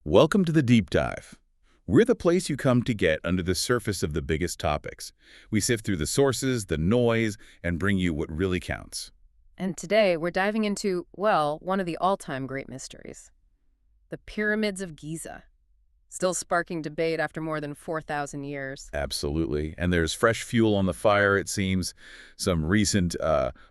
Welcome to the Deep Dive. We're the place you come to get under the surface of the biggest topics. We sift through the sources, the noise, and bring you what really counts. And today we're diving into, well, one of the all-time great mysteries. The pyramids of Giza. Still sparking debate after more than 4,000 years. Absolutely. And there's fresh fuel on the fire, it seems. Some recent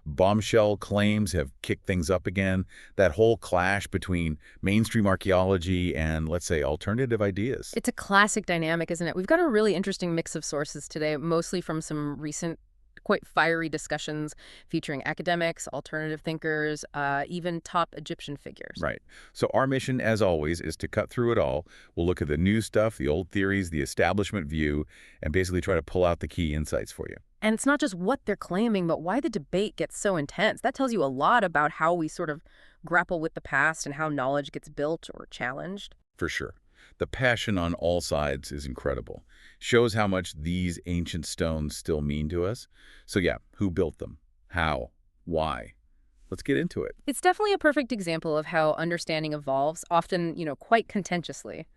bombshell claims have kicked things up again. That whole clash between mainstream archaeology and, let's say, alternative ideas. It's a classic dynamic, isn't it? We've got a really interesting mix of sources today, mostly from some recent, quite fiery discussions featuring academics, alternative thinkers, even top Egyptian figures. Right. So our mission, as always, is to cut through it all. We'll look at the new stuff, the old theories, the establishment view, and basically try to pull out the key insights for you. And it's not just what they're claiming, but why the debate gets so intense. That tells you a lot about how we sort of grapple with the past and how knowledge gets built or challenged. For sure. The passion on all sides is incredible. Shows how much these ancient stones still mean to us. So yeah, who built them? How? Why? Let's get into it. It's definitely a perfect example of how understanding evolves, often, quite contentiously,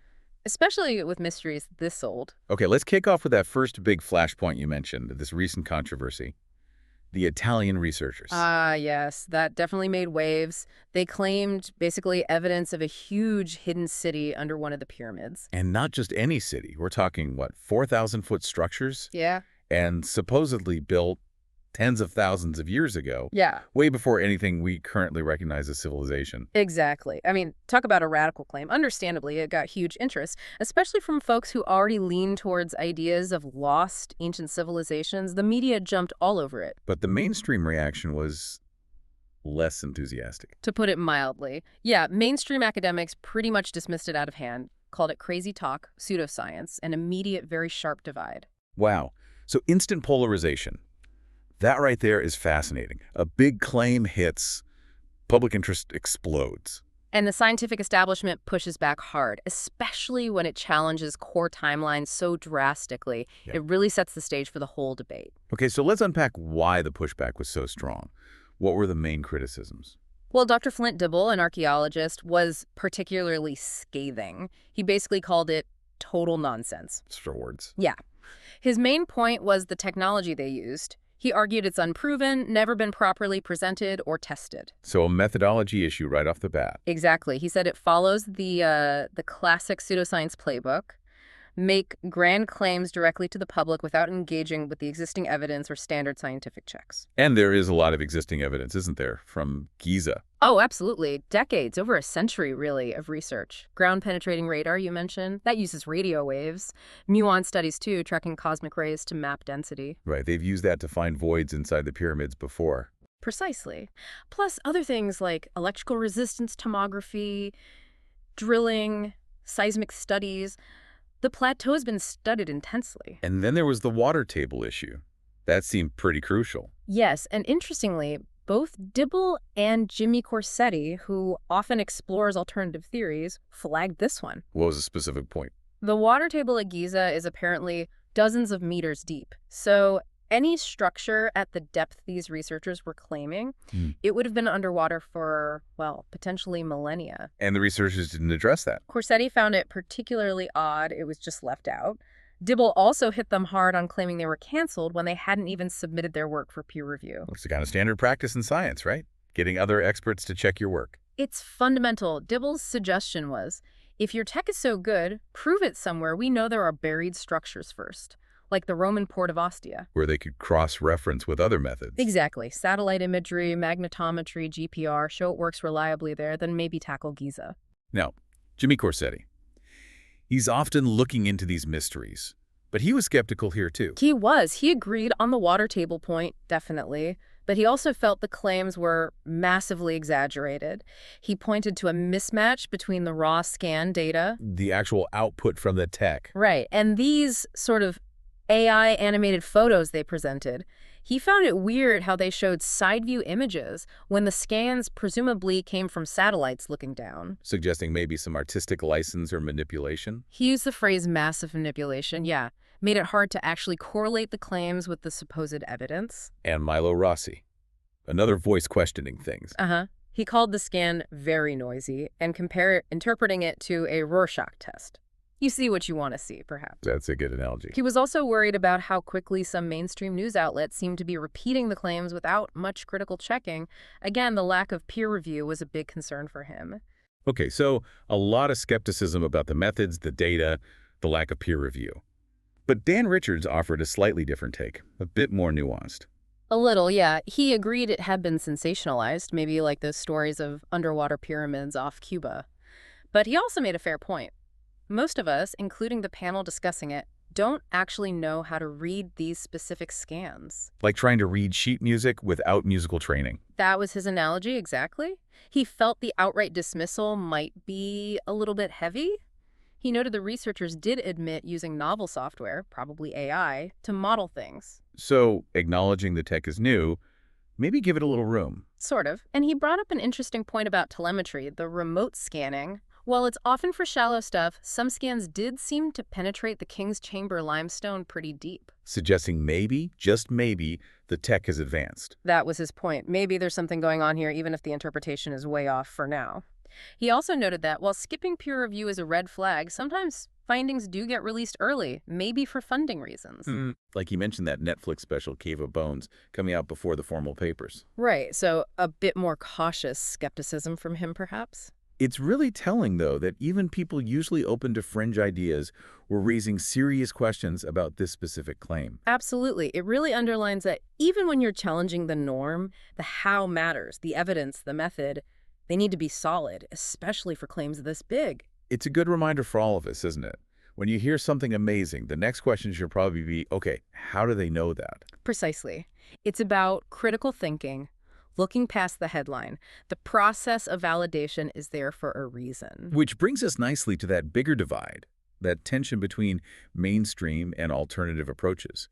especially with mysteries this old. Okay, let's kick off with that first big flashpoint you mentioned, this recent controversy. The Italian researchers. Ah, yes, that definitely made waves. They claimed basically evidence of a huge hidden city under one of the pyramids. And not just any city. We're talking, what, 4,000-foot structures? Yeah. And supposedly built tens of thousands of years ago. Yeah. Way before anything we currently recognize as civilization. Exactly. I mean, talk about a radical claim. Understandably, it got huge interest, especially from folks who already lean towards ideas of lost ancient civilizations. The media jumped all over it. But the mainstream reaction was less enthusiastic. To put it mildly. Yeah, mainstream academics pretty much dismissed it out of hand, called it crazy talk, pseudoscience, an immediate, very sharp divide. Wow. So instant polarization. That right there is fascinating. A big claim hits, public interest explodes. And the scientific establishment pushes back hard, especially when it challenges core timelines so drastically. Yeah. It really sets the stage for the whole debate. Okay, so let's unpack why the pushback was so strong. What were the main criticisms? Well, Dr. Flint Dibble, an archaeologist, was particularly scathing. He basically called it total nonsense. For words. Yeah. His main point was the technology they used. He argued it's unproven, never been properly presented or tested. So a methodology issue right off the bat. Exactly. He said it follows the classic pseudoscience playbook, make grand claims directly to the public without engaging with the existing evidence or standard scientific checks. And there is a lot of existing evidence, isn't there, from Giza? Oh, absolutely. Decades, over a century, really, of research. Ground-penetrating radar, you mentioned, that uses radio waves. Muon studies, too, tracking cosmic rays to map density. Right, they've used that to find voids inside the pyramids before. Precisely. Plus other things like electrical resistance tomography, drilling, seismic studies. The plateau has been studied intensely. And then there was the water table issue. That seemed pretty crucial. Yes, and interestingly, both Dibble and Jimmy Corsetti, who often explores alternative theories, flagged this one. What was the specific point? The water table at Giza is apparently dozens of meters deep. So any structure at the depth these researchers were claiming, it would have been underwater for, well, potentially millennia. And the researchers didn't address that. Corsetti found it particularly odd. It was just left out. Dibble also hit them hard on claiming they were canceled when they hadn't even submitted their work for peer review. It's the kind of standard practice in science, right? Getting other experts to check your work. It's fundamental. Dibble's suggestion was, if your tech is so good, prove it somewhere we know there are buried structures first, like the Roman port of Ostia. Where they could cross-reference with other methods. Exactly. Satellite imagery, magnetometry, GPR, show it works reliably there, then maybe tackle Giza. Now, Jimmy Corsetti. He's often looking into these mysteries, but he was skeptical here too. He was. He agreed on the water table point, definitely, but he also felt the claims were massively exaggerated. He pointed to a mismatch between the raw scan data. The actual output from the tech. Right, and these sort of AI animated photos they presented. He found it weird how they showed side view images when the scans presumably came from satellites looking down. Suggesting maybe some artistic license or manipulation? He used the phrase massive manipulation, yeah. Made it hard to actually correlate the claims with the supposed evidence. And Milo Rossi. Another voice questioning things. He called the scan very noisy and interpreting it to a Rorschach test. You see what you want to see, perhaps. That's a good analogy. He was also worried about how quickly some mainstream news outlets seemed to be repeating the claims without much critical checking. Again, the lack of peer review was a big concern for him. Okay, so a lot of skepticism about the methods, the data, the lack of peer review. But Dan Richards offered a slightly different take, a bit more nuanced. A little, yeah. He agreed it had been sensationalized, maybe like those stories of underwater pyramids off Cuba. But he also made a fair point. Most of us, including the panel discussing it, don't actually know how to read these specific scans. Like trying to read sheet music without musical training. That was his analogy, exactly. He felt the outright dismissal might be a little bit heavy. He noted the researchers did admit using novel software, probably AI, to model things. So, acknowledging the tech is new, maybe give it a little room. Sort of. And he brought up an interesting point about telemetry, the remote scanning. While it's often for shallow stuff, some scans did seem to penetrate the King's Chamber limestone pretty deep. Suggesting maybe, just maybe, the tech has advanced. That was his point. Maybe there's something going on here, even if the interpretation is way off for now. He also noted that while skipping peer review is a red flag, sometimes findings do get released early, maybe for funding reasons. Like he mentioned that Netflix special, Cave of Bones, coming out before the formal papers. Right, so a bit more cautious skepticism from him, perhaps? It's really telling, though, that even people usually open to fringe ideas were raising serious questions about this specific claim. Absolutely. It really underlines that even when you're challenging the norm, the how matters, the evidence, the method, they need to be solid, especially for claims this big. It's a good reminder for all of us, isn't it? When you hear something amazing, the next question should probably be, okay, how do they know that? Precisely. It's about critical thinking, looking past the headline. The process of validation is there for a reason. Which brings us nicely to that bigger divide, that tension between mainstream and alternative approaches.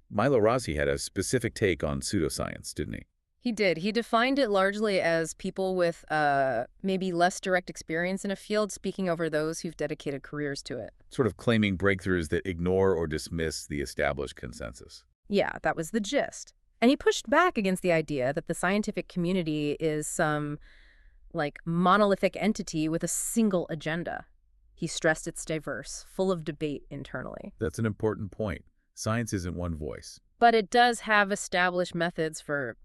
Milo Rossi had a specific take on pseudoscience, didn't he? He did. He defined it largely as people with maybe less direct experience in a field speaking over those who've dedicated careers to it. Sort of claiming breakthroughs that ignore or dismiss the established consensus. Yeah, that was the gist. And he pushed back against the idea that the scientific community is some, monolithic entity with a single agenda. He stressed it's diverse, full of debate internally. That's an important point. Science isn't one voice. But it does have established methods for,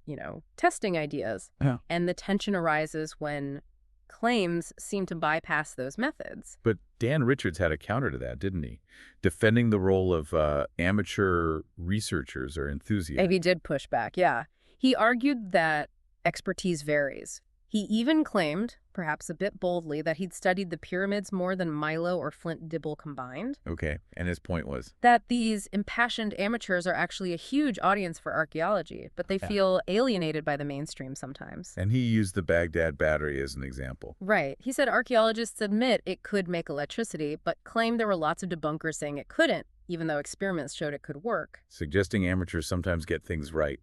testing ideas. Yeah. And the tension arises when claims seem to bypass those methods. But Dan Richards had a counter to that, didn't he? Defending the role of amateur researchers or enthusiasts. Maybe he did push back, yeah. He argued that expertise varies. He even claimed, perhaps a bit boldly, that he'd studied the pyramids more than Milo or Flint Dibble combined. Okay, and his point was? That these impassioned amateurs are actually a huge audience for archaeology, but they feel alienated by the mainstream sometimes. And he used the Baghdad battery as an example. Right. He said archaeologists admit it could make electricity, but claimed there were lots of debunkers saying it couldn't, even though experiments showed it could work. Suggesting amateurs sometimes get things right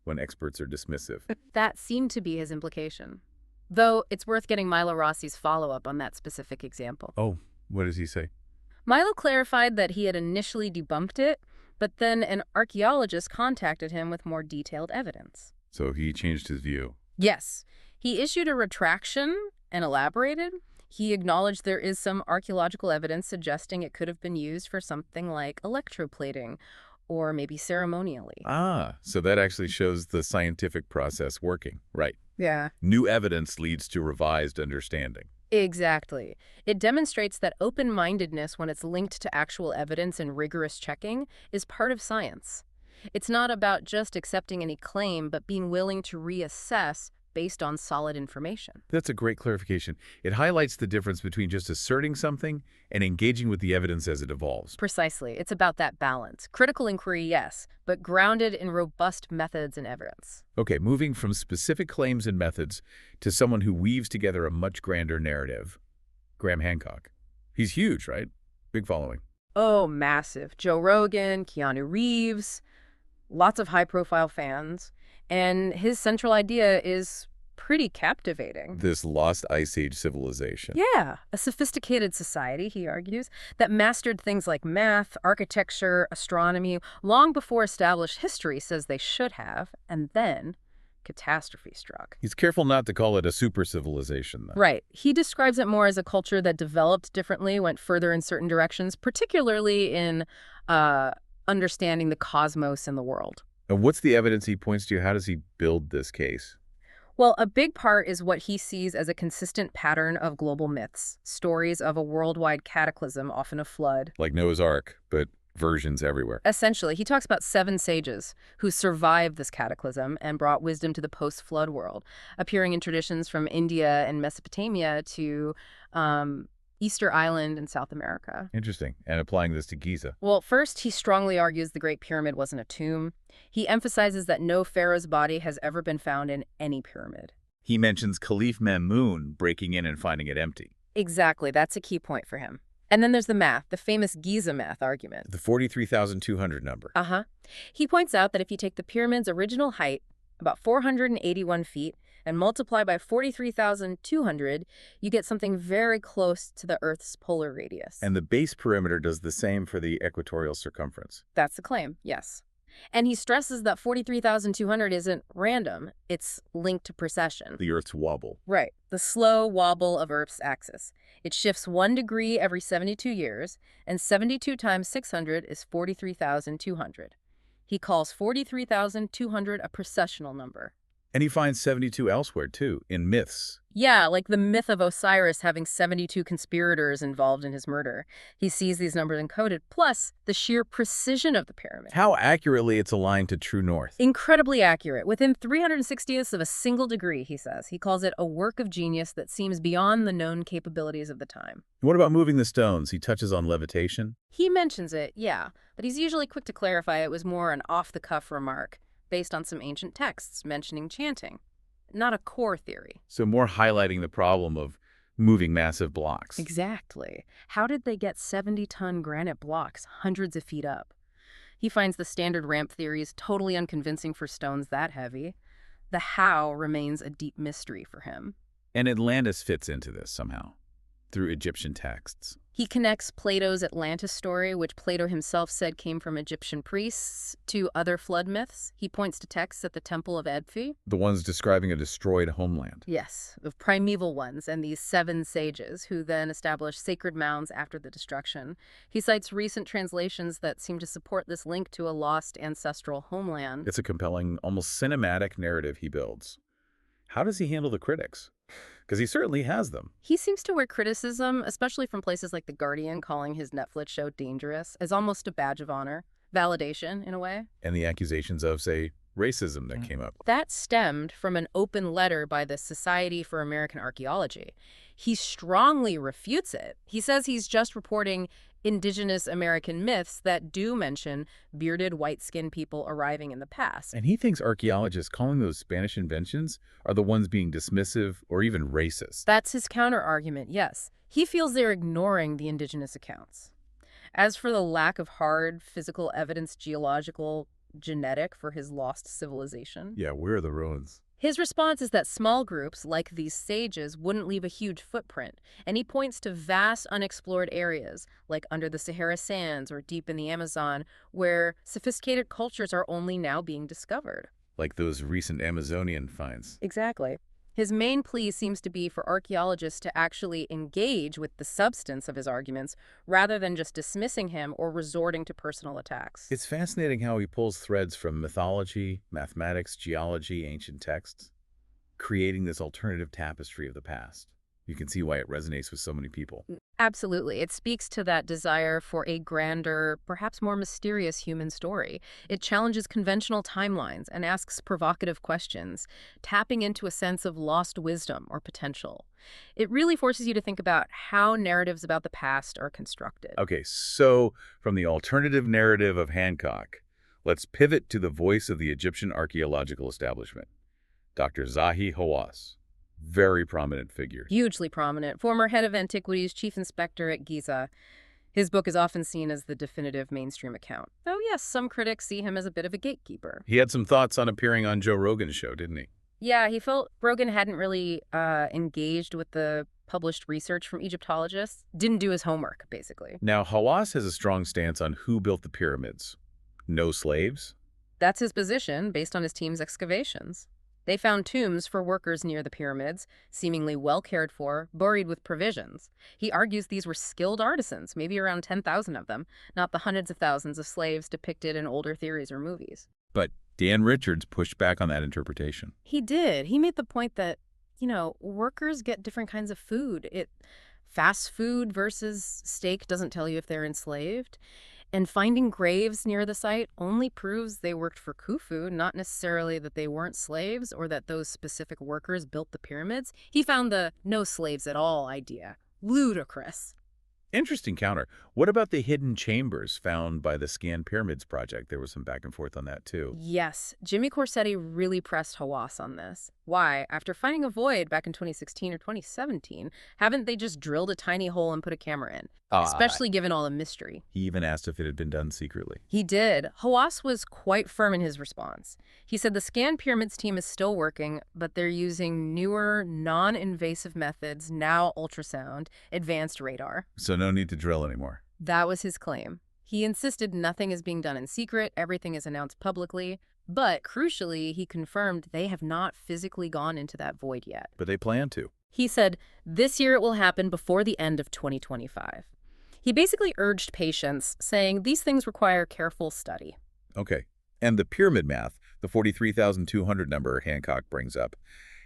when experts are dismissive. That seemed to be his implication. Though it's worth getting Milo Rossi's follow-up on that specific example. Oh, what does he say? Milo clarified that he had initially debunked it, but then an archaeologist contacted him with more detailed evidence. So he changed his view. Yes. He issued a retraction and elaborated. He acknowledged there is some archaeological evidence suggesting it could have been used for something like electroplating, or maybe ceremonially. Ah, so that actually shows the scientific process working. Right. Yeah. New evidence leads to revised understanding. Exactly. It demonstrates that open-mindedness, when it's linked to actual evidence and rigorous checking, is part of science. It's not about just accepting any claim, but being willing to reassess based on solid information. That's a great clarification. It highlights the difference between just asserting something and engaging with the evidence as it evolves. Precisely. It's about that balance. Critical inquiry, yes, but grounded in robust methods and evidence. Okay, moving from specific claims and methods to someone who weaves together a much grander narrative. Graham Hancock. He's huge, right? Big following. Oh, massive. Joe Rogan, Keanu Reeves, lots of high-profile fans. And his central idea is pretty captivating. This lost Ice Age civilization. Yeah, a sophisticated society, he argues, that mastered things like math, architecture, astronomy, long before established history says they should have, and then catastrophe struck. He's careful not to call it a super civilization, though. Right. He describes it more as a culture that developed differently, went further in certain directions, particularly in understanding the cosmos and the world. And what's the evidence he points to? How does he build this case? Well, a big part is what he sees as a consistent pattern of global myths, stories of a worldwide cataclysm, often a flood. Like Noah's Ark, but versions everywhere. Essentially, he talks about 7 sages who survived this cataclysm and brought wisdom to the post-flood world, appearing in traditions from India and Mesopotamia to Easter Island and South America. Interesting. And applying this to Giza. Well, first, he strongly argues the Great Pyramid wasn't a tomb. He emphasizes that no pharaoh's body has ever been found in any pyramid. He mentions Caliph Mamun breaking in and finding it empty. Exactly. That's a key point for him. And then there's the math, the famous Giza math argument. The 43,200 number. Uh-huh. He points out that if you take the pyramid's original height, about 481 feet, and multiply by 43,200, you get something very close to the Earth's polar radius. And the base perimeter does the same for the equatorial circumference. That's the claim, yes. And he stresses that 43,200 isn't random. It's linked to precession. The Earth's wobble. Right. The slow wobble of Earth's axis. It shifts 1 degree every 72 years, and 72 times 600 is 43,200. He calls 43,200 a precessional number. And he finds 72 elsewhere, too, in myths. Yeah, like the myth of Osiris having 72 conspirators involved in his murder. He sees these numbers encoded, plus the sheer precision of the pyramid. How accurately it's aligned to true north. Incredibly accurate, within 360ths of a single degree, he says. He calls it a work of genius that seems beyond the known capabilities of the time. What about moving the stones? He touches on levitation. He mentions it, yeah, but he's usually quick to clarify it was more an off-the-cuff remark, based on some ancient texts mentioning chanting, not a core theory. So more highlighting the problem of moving massive blocks. Exactly. How did they get 70-ton granite blocks hundreds of feet up? He finds the standard ramp theories totally unconvincing for stones that heavy. The how remains a deep mystery for him. And Atlantis fits into this somehow, through Egyptian texts. He connects Plato's Atlantis story, which Plato himself said came from Egyptian priests, to other flood myths. He points to texts at the Temple of Edfu. The ones describing a destroyed homeland. Yes, of primeval ones and these 7 sages who then established sacred mounds after the destruction. He cites recent translations that seem to support this link to a lost ancestral homeland. It's a compelling, almost cinematic narrative he builds. How does he handle the critics? Because he certainly has them. He seems to wear criticism, especially from places like The Guardian, calling his Netflix show dangerous, as almost a badge of honor. Validation, in a way. And the accusations of, say, racism that came up. That stemmed from an open letter by the Society for American Archaeology. He strongly refutes it. He says he's just reporting indigenous American myths that do mention bearded, white-skinned people arriving in the past. And he thinks archaeologists calling those Spanish inventions are the ones being dismissive or even racist. That's his counter-argument, yes. He feels they're ignoring the indigenous accounts. As for the lack of hard physical evidence, geological, genetic, for his lost civilization. Yeah, where are the ruins? His response is that small groups, like these sages, wouldn't leave a huge footprint, and he points to vast unexplored areas, like under the Sahara sands or deep in the Amazon, where sophisticated cultures are only now being discovered. Like those recent Amazonian finds. Exactly. His main plea seems to be for archaeologists to actually engage with the substance of his arguments, rather than just dismissing him or resorting to personal attacks. It's fascinating how he pulls threads from mythology, mathematics, geology, ancient texts, creating this alternative tapestry of the past. You can see why it resonates with so many people. Absolutely. It speaks to that desire for a grander, perhaps more mysterious human story. It challenges conventional timelines and asks provocative questions, tapping into a sense of lost wisdom or potential. It really forces you to think about how narratives about the past are constructed. Okay, so from the alternative narrative of Hancock, let's pivot to the voice of the Egyptian archaeological establishment, Dr. Zahi Hawass. Very prominent figure. Hugely prominent. Former head of antiquities, chief inspector at Giza. His book is often seen as the definitive mainstream account. Though, yes, some critics see him as a bit of a gatekeeper. He had some thoughts on appearing on Joe Rogan's show, didn't he? Yeah, he felt Rogan hadn't really engaged with the published research from Egyptologists. Didn't do his homework, basically. Now, Hawass has a strong stance on who built the pyramids. No slaves? That's his position, based on his team's excavations. They found tombs for workers near the pyramids, seemingly well cared for, buried with provisions. He argues these were skilled artisans, maybe around 10,000 of them, not the hundreds of thousands of slaves depicted in older theories or movies. But Dan Richards pushed back on that interpretation. He did. He made the point that, workers get different kinds of food. Fast food versus steak doesn't tell you if they're enslaved. And finding graves near the site only proves they worked for Khufu, not necessarily that they weren't slaves or that those specific workers built the pyramids. He found the no slaves at all idea ludicrous. Interesting counter. What about the hidden chambers found by the Scan Pyramids project? There was some back and forth on that, too. Yes, Jimmy Corsetti really pressed Hawass on this. Why? After finding a void back in 2016 or 2017, haven't they just drilled a tiny hole and put a camera in? Especially given all the mystery. He even asked if it had been done secretly. He did. Hawass was quite firm in his response. He said the Scan Pyramids team is still working, but they're using newer, non-invasive methods, now ultrasound, advanced radar. So no need to drill anymore. That was his claim. He insisted nothing is being done in secret, everything is announced publicly. But crucially, he confirmed they have not physically gone into that void yet. But they plan to. He said, this year it will happen before the end of 2025. He basically urged patience, saying these things require careful study. Okay. And the pyramid math, the 43,200 number Hancock brings up,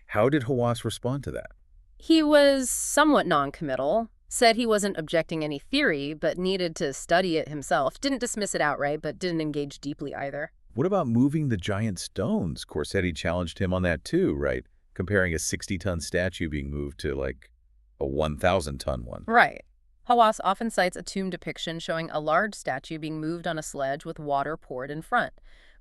how did Hawass respond to that? He was somewhat non-committal, said he wasn't objecting any theory, but needed to study it himself. Didn't dismiss it outright, but didn't engage deeply either. What about moving the giant stones? Corsetti challenged him on that too, right? Comparing a 60-ton statue being moved to, like, a 1,000-ton one. Right. Hawass often cites a tomb depiction showing a large statue being moved on a sledge with water poured in front.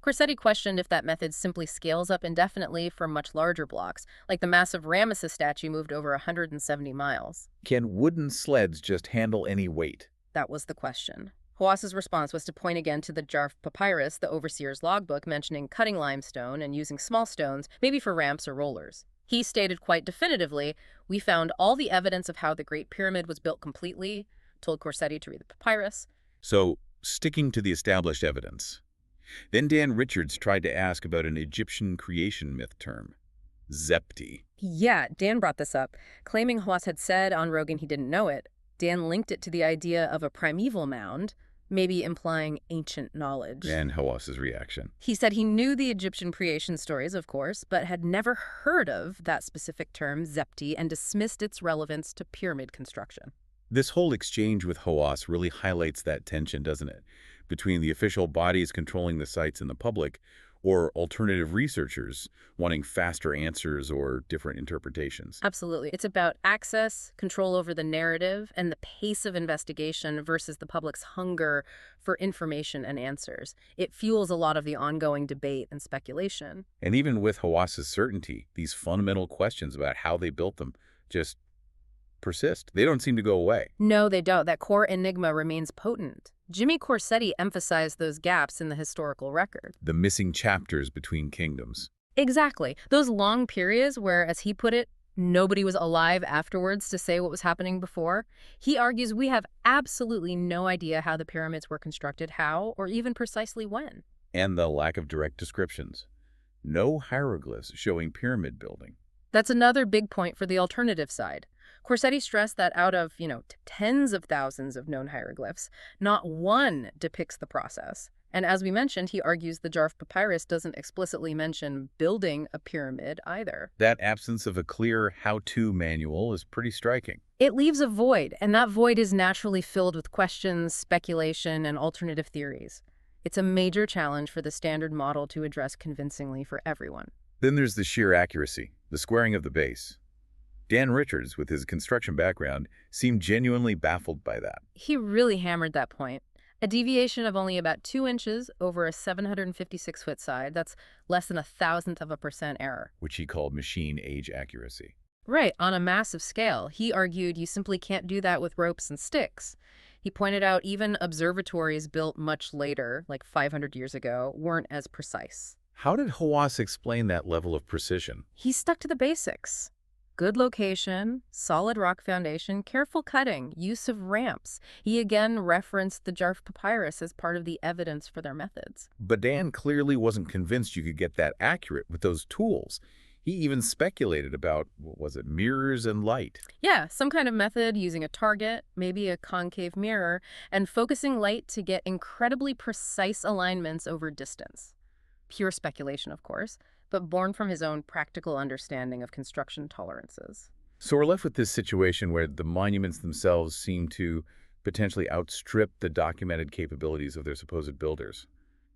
Corsetti questioned if that method simply scales up indefinitely for much larger blocks, like the massive Ramesses statue moved over 170 miles. Can wooden sleds just handle any weight? That was the question. Hawass's response was to point again to the Jarf Papyrus, the overseer's logbook, mentioning cutting limestone and using small stones, maybe for ramps or rollers. He stated quite definitively, we found all the evidence of how the Great Pyramid was built completely, told Corsetti to read the papyrus. So, sticking to the established evidence. Then Dan Richards tried to ask about an Egyptian creation myth term, Zepti. Yeah, Dan brought this up, claiming Hawass had said on Rogan he didn't know it. Dan linked it to the idea of a primeval mound, maybe implying ancient knowledge. And Hawass's reaction. He said he knew the Egyptian creation stories, of course, but had never heard of that specific term, Zepti, and dismissed its relevance to pyramid construction. This whole exchange with Hawass really highlights that tension, doesn't it? Between the official bodies controlling the sites and the public, or alternative researchers wanting faster answers or different interpretations. Absolutely. It's about access, control over the narrative, and the pace of investigation versus the public's hunger for information and answers. It fuels a lot of the ongoing debate and speculation. And even with Hawass's certainty, these fundamental questions about how they built them just persist. They don't seem to go away. No, they don't. That core enigma remains potent. Jimmy Corsetti emphasized those gaps in the historical record. The missing chapters between kingdoms. Exactly. Those long periods where, as he put it, nobody was alive afterwards to say what was happening before. He argues we have absolutely no idea how the pyramids were constructed, how, or even precisely when. And the lack of direct descriptions. No hieroglyphs showing pyramid building. That's another big point for the alternative side. Corsetti stressed that out of, tens of thousands of known hieroglyphs, not one depicts the process. And as we mentioned, he argues the Jarf Papyrus doesn't explicitly mention building a pyramid either. That absence of a clear how-to manual is pretty striking. It leaves a void, and that void is naturally filled with questions, speculation, and alternative theories. It's a major challenge for the standard model to address convincingly for everyone. Then there's the sheer accuracy, the squaring of the base. Dan Richards, with his construction background, seemed genuinely baffled by that. He really hammered that point. A deviation of only about 2 inches over a 756-foot side, that's less than 0.1% error. Which he called machine age accuracy. Right, on a massive scale. He argued you simply can't do that with ropes and sticks. He pointed out even observatories built much later, like 500 years ago, weren't as precise. How did Hawass explain that level of precision? He stuck to the basics. Good location, solid rock foundation, careful cutting, use of ramps. He again referenced the Jarf Papyrus as part of the evidence for their methods. But Dan clearly wasn't convinced you could get that accurate with those tools. He even speculated about, what was it, mirrors and light. Yeah, some kind of method using a target, maybe a concave mirror, and focusing light to get incredibly precise alignments over distance. Pure speculation, of course, but born from his own practical understanding of construction tolerances. So we're left with this situation where the monuments themselves seem to potentially outstrip the documented capabilities of their supposed builders.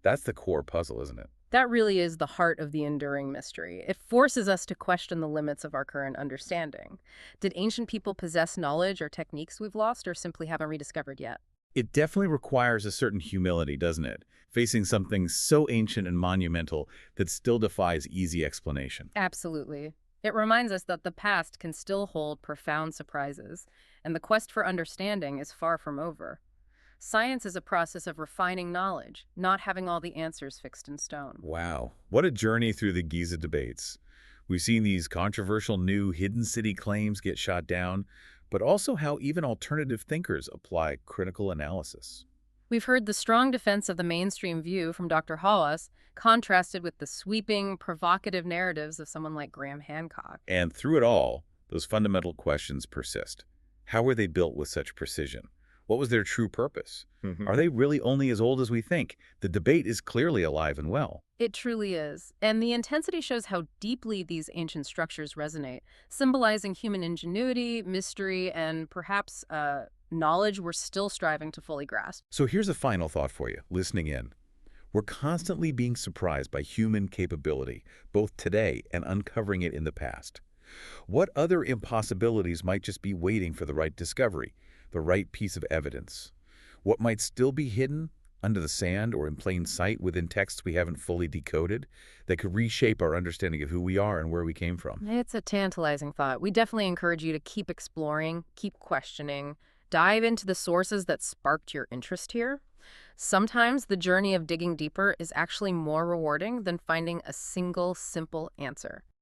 That's the core puzzle, isn't it? That really is the heart of the enduring mystery. It forces us to question the limits of our current understanding. Did ancient people possess knowledge or techniques we've lost or simply haven't rediscovered yet? It definitely requires a certain humility, doesn't it? Facing something so ancient and monumental that still defies easy explanation. Absolutely. It reminds us that the past can still hold profound surprises, and the quest for understanding is far from over. Science is a process of refining knowledge, not having all the answers fixed in stone. Wow, what a journey through the Giza debates. We've seen these controversial new hidden city claims get shot down, but also how even alternative thinkers apply critical analysis. We've heard the strong defense of the mainstream view from Dr. Hawass, contrasted with the sweeping, provocative narratives of someone like Graham Hancock. And through it all, those fundamental questions persist. How were they built with such precision? What was their true purpose? Are they really only as old as we think? The debate is clearly alive and well. It truly is. And the intensity shows how deeply these ancient structures resonate, symbolizing human ingenuity, mystery, and perhaps knowledge we're still striving to fully grasp. So here's a final thought for you, listening in. We're constantly being surprised by human capability, both today and uncovering it in the past. What other impossibilities might just be waiting for the right discovery, the right piece of evidence? What might still be hidden under the sand or in plain sight within texts we haven't fully decoded that could reshape our understanding of who we are and where we came from? It's a tantalizing thought. We definitely encourage you to keep exploring, keep questioning, dive into the sources that sparked your interest here. Sometimes the journey of digging deeper is actually more rewarding than finding a single simple answer.